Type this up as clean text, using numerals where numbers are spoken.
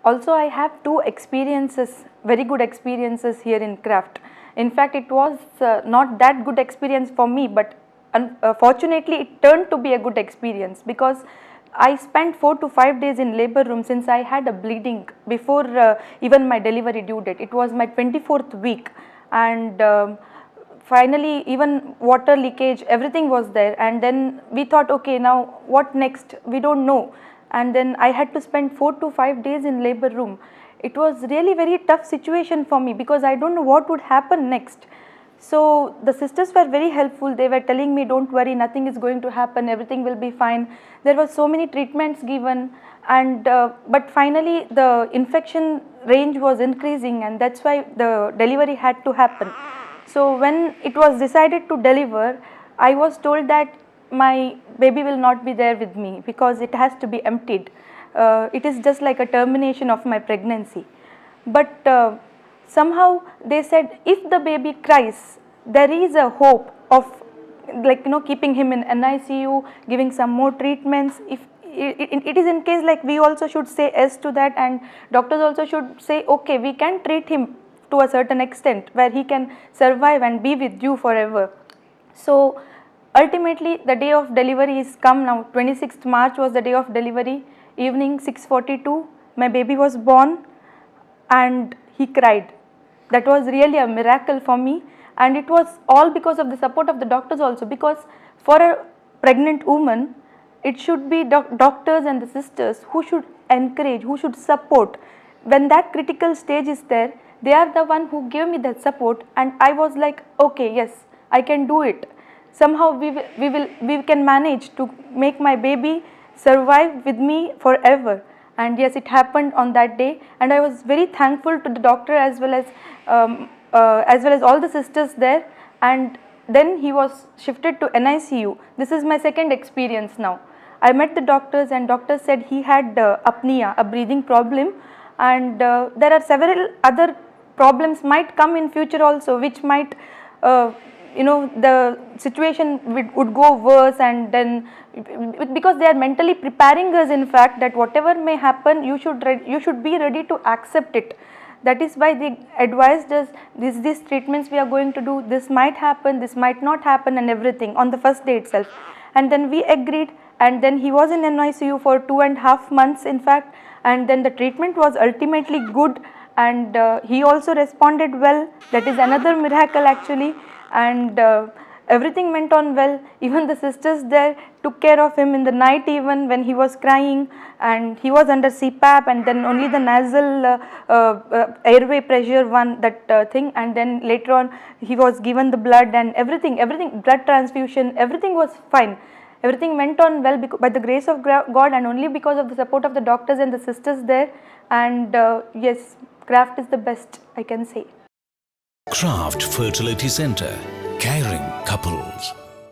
Also, I have two experiences, very good experiences here in craft. In fact, it was not that good experience for me, but fortunately it turned to be a good experience, because I spent 4 to 5 days in labor room since I had a bleeding before even my delivery due date. It was my 24th week, and finally even water leakage, everything was there, and then we thought, okay, now what next, we don't know. And then I had to spend 4 to 5 days in labor room. It was really very tough situation for me, because I don't know what would happen next. So the sisters were very helpful. They were telling me, don't worry, nothing is going to happen, everything will be fine. There were so many treatments given, and but finally the infection range was increasing, and that's why the delivery had to happen. So when it was decided to deliver, I was told that my baby will not be there with me, because it has to be emptied. It is just like a termination of my pregnancy. But somehow they said, if the baby cries, there is a hope of, like, keeping him in NICU, giving some more treatments. If it is in case, like, we also should say yes to that, and doctors also should say, okay, we can treat him to a certain extent where he can survive and be with you forever. So ultimately the day of delivery is come now. 26th March was the day of delivery. Evening 6:42, my baby was born, and he cried. That was really a miracle for me, and it was all because of the support of the doctors also, because for a pregnant woman, it should be doctors and the sisters who should encourage, who should support. When that critical stage is there, they are the one who gave me that support, and I was like, okay, yes, I can do it. Somehow we can manage to make my baby survive with me forever. And yes, it happened on that day, and I was very thankful to the doctor as well as all the sisters there. And then he was shifted to NICU. This is my second experience now. I met the doctors, and doctors said he had apnea, a breathing problem, and there are several other problems might come in future also, which might the situation would go worse. And then because they are mentally preparing us, in fact, that whatever may happen, you should be ready to accept it. That is why they advised us, these treatments we are going to do, this might happen, this might not happen, and everything on the first day itself. And then we agreed, and then he was in NICU for 2.5 months, in fact, and then the treatment was ultimately good, and he also responded well. That is another miracle actually. And everything went on well. Even the sisters there took care of him in the night, even when he was crying, and he was under CPAP, and then only the nasal airway pressure one, that thing, and then later on he was given the blood and everything, blood transfusion, everything was fine. Everything went on well by the grace of God, and only because of the support of the doctors and the sisters there. And yes, craft is the best, I can say. Craft Fertility Center, caring couples.